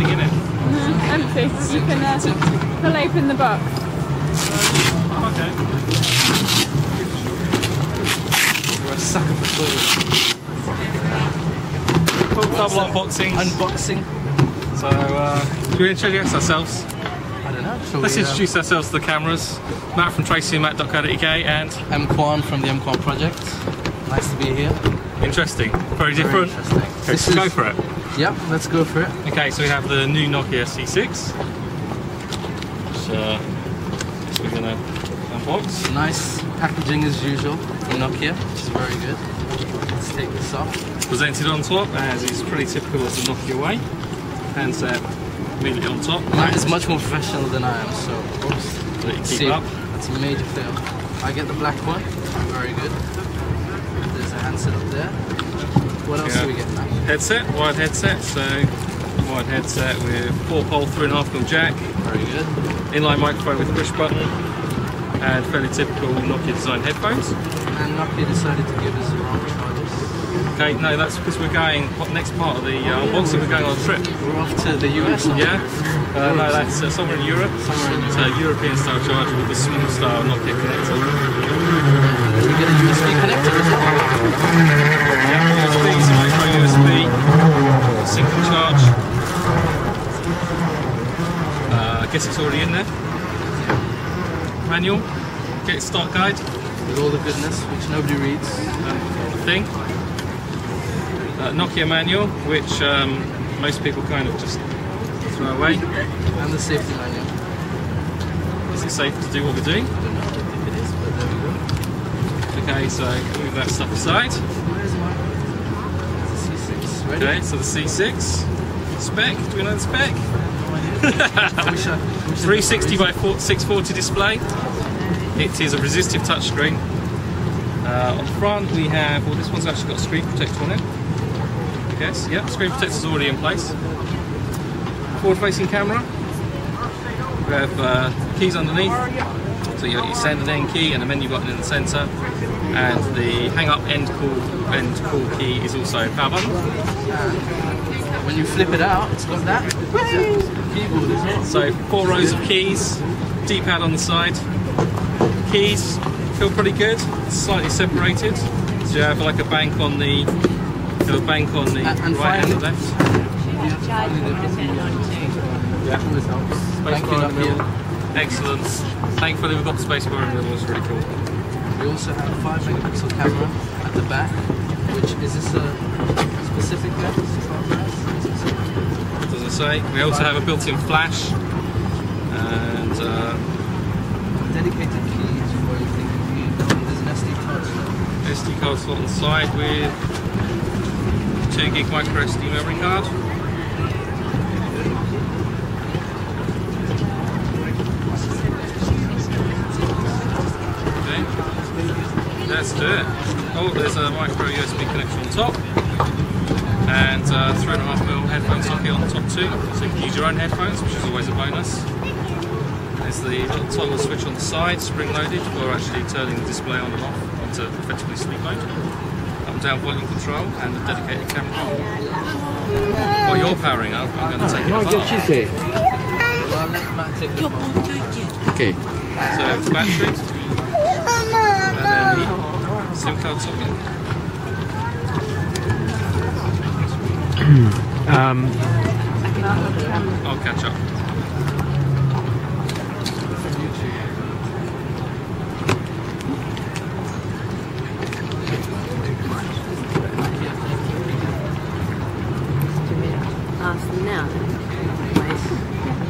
nothing in it. Empty. You can pull open the box. Okay. We're a sucker for toys. Full double unboxing. So, do we introduce ourselves? I don't know. Let's introduce ourselves to the cameras. Matt from tracyandmatt.co.uk and I'm Kwan from the Kwan project. Nice to be here. interesting. Very different. Very interesting. Okay, so go for it. Yep, let's go for it. Okay, so we have the new Nokia C6. So we're gonna unbox. Nice packaging as usual from Nokia, which is very good. Let's take this off. Presented on top, as is pretty typical of the Nokia way. Handset immediately on top. Matt is much more professional than I am, so oops. Let you keep See, up. that's a major fail. I get the black one. Very good. There's a handset up there. What else do we get, Matt? Headset, wired headset. So wired headset with 4-pole 3.5mm jack. Very good. Inline microphone with push button. And fairly typical Nokia design headphones. And Nokia decided to give us the wrong charges. Okay, no, that's because we're going, next part of the unboxing, we're going on a trip. We're off to the US. Yeah? No, that's somewhere in Europe. It's a European style charger with the small style Nokia connector. We get a USB connector as well. Yeah, USB, so micro USB, single charge. I guess it's already in there. Manual, get start guide. With all the goodness, which nobody reads. Thing. Nokia manual, which most people kind of just throw away. And the safety manual. Is it safe to do what we're doing? I don't know if it is, but there we go. Okay, so move that stuff aside. Where's my C6? Ready? Okay, so the C6 spec. Do we know the spec? 360 by 640 display. It is a resistive touchscreen. On the front we have, well, this one's actually got a screen protector on it. Yes, yep, screen protector's already in place. Forward-facing camera. We have keys underneath. So you got your send and end key and a menu button in the centre. And the hang-up end call key is also a power button. When you flip it out, it's got that keyboard as well. So 4 rows of keys, D-pad on the side. Keys feel pretty good, slightly separated. So you have like a bank on the right hand and left. Yeah. Space bar in the middle. Excellent. Thankfully we've got the space bar in the middle, it's really cool. We also have a 5-megapixel camera at the back, which is this a specific lens? Doesn't say. We also have a built-in flash and dedicated keys for everything you need. There's an SD card slot. SD card slot on the side with 2 gig micro SD memory card. Okay, let's do it. Oh, there's a micro USB connection on top. And 3.5mm headphone socket on the top too, so you can use your own headphones, which is always a bonus. There's the little toggle switch on the side, spring-loaded, for actually turning the display on and off onto effectively sleep mode. Up and down volume control, and a dedicated camera. While you're powering up, I'm going to take it apart. Okay. So it's battery, and then the SIM card socket. I'll catch up. Ask them now.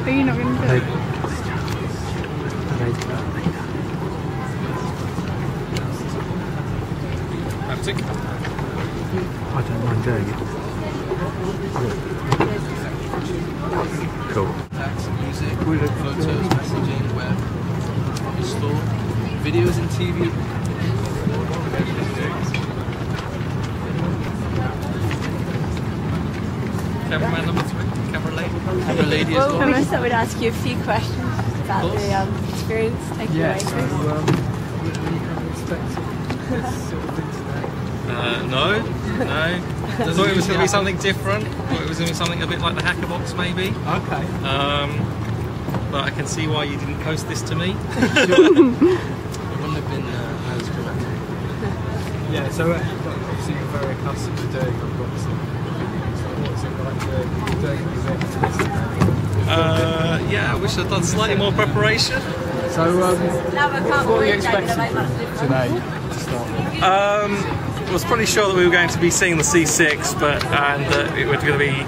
Are you not going to do it? Haptic. I don't mind doing it. Cool. Text, music, photos, messaging, web, store, videos and TV. Cameraman number 3, camera lady. Camera lady as well. Melissa would ask you a few questions about the experience. Take it away, Chris. No. No. Thought it was going to be something different. Thought it was going to be something a bit like the NokiaBox, maybe. Okay. But I can see why you didn't post this to me. It wouldn't have been as good. Yeah, so obviously you're very accustomed to doing unboxing. So what's it like doing this? Yeah, I wish I'd done slightly more preparation. So what are you expecting today to start with? I was pretty sure that we were going to be seeing the C6, and it was going to be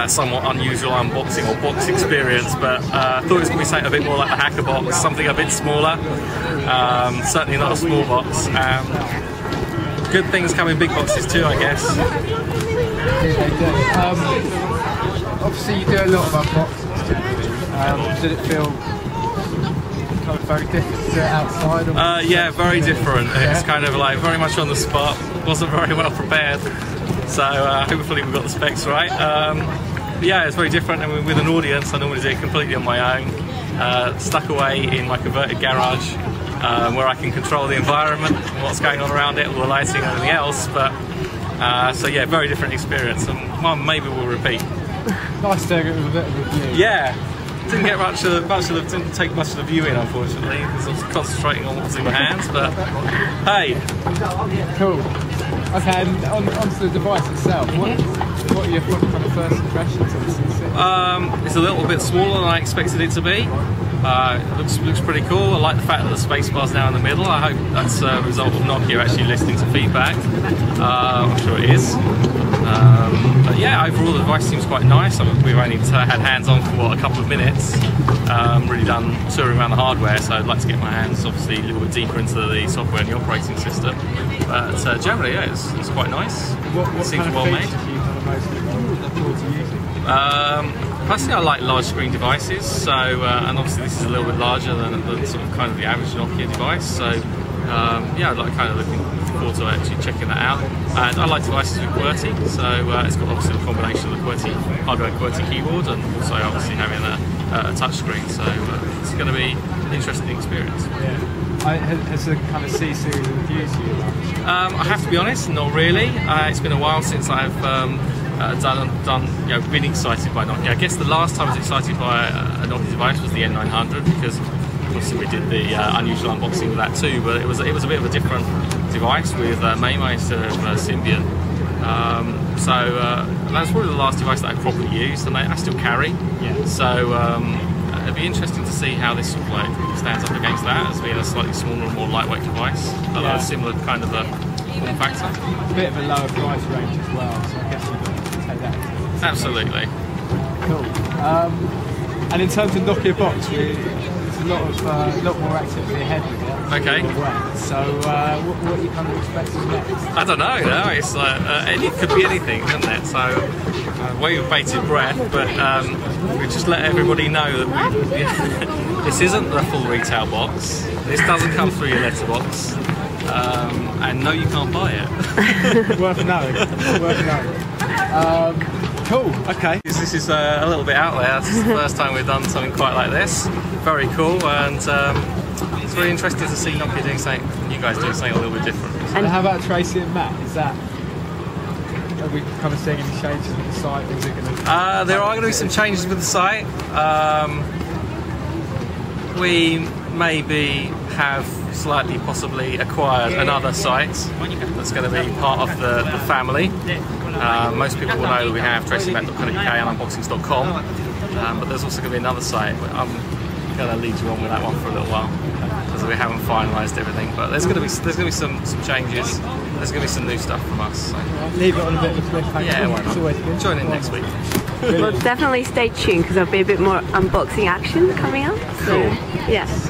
somewhat unusual unboxing or box experience, but I thought it was going to be something a bit more like the NokiaBox, something a bit smaller, certainly not a small box. Good things come in big boxes too, I guess. Yeah, they do. Obviously you do a lot of unboxings typically. Did it feel kind of very different to do it outside? Yeah, very different. It's kind of like very much on the spot, wasn't very well prepared. So hopefully we got the specs right. Yeah, it's very different, and with an audience I normally do it completely on my own, stuck away in my converted garage, where I can control the environment, what's going on around it, all the lighting and everything else. But so yeah, very different experience, and one maybe we'll repeat. Nice doing it with a bit of a view. Yeah, didn't get didn't take much of the view in, unfortunately, because I was concentrating on what's in my hands. But hey, cool. Okay, and onto the device itself. What are your kind of first impressions of the C6? It's a little bit smaller than I expected it to be. It looks pretty cool. I like the fact that the spacebar's now in the middle. I hope that's a result of Nokia actually listening to feedback. I'm sure it is. But yeah, overall the device seems quite nice. We've only had hands on for a couple of minutes. Really done touring around the hardware, so I'd like to get my hands obviously a little bit deeper into the software and the operating system. But generally, yeah, it's quite nice. What seems kind of well made. features do you kind of most look forward to using? Personally, I like large screen devices, so and obviously this is a little bit larger than sort of kind of the average Nokia device. So yeah, I'd like kind of looking forward to actually checking that out. And I like devices with QWERTY, so it's got obviously the combination of the QWERTY hardware and QWERTY keyboard, and also obviously having a touch screen. So it's going to be an interesting experience. Yeah. Has the kind of C series infused you much? I have to be honest, not really. It's been a while since I've been excited by Nokia. I guess the last time I was excited by a Nokia device was the N900, because obviously we did the unusual unboxing with that too. But it was a bit of a different device with Maymay instead of Symbian. So that's probably the last device that I properly used, and I still carry. Yeah. So it'd be interesting to see how this sort of like stands up against that as being a slightly smaller and more lightweight device, although a similar kind of a form factor. A bit of a lower price range as well, so I guess you can take that. Absolutely. Cool. And in terms of NokiaBox, there's a lot more activity ahead with it. Okay. So what are you kind of expecting next? I don't know. No, it's it could be anything, couldn't it? So wait with bated breath, but we just let everybody know that this isn't the full retail box. This doesn't come through your letterbox, and no, you can't buy it. Worth knowing. Worth knowing. Cool. Okay. This is a little bit out there. This is the first time we've done something quite like this. Very cool, and it's very interesting to see Nokia doing something, you guys doing something a little bit different. And how about Tracy and Matt? Are we kind of seeing any changes with the site? Is it going to? There are going to be some changes with the site. We maybe have slightly possibly acquired another site that's going to be part of the family. Most people will know that we have tracymatt.co.uk and unboxings.com, but there's also going to be another site. I'm going to lead you on with that one for a little while, because we haven't finalised everything. But there's going to be some changes. There's going to be some new stuff from us. So. Leave it on a bit of a cliffhanger. Yeah, why not? Join in next week. Well, definitely stay tuned, because there'll be a bit more unboxing action coming up. So, Cool. yes.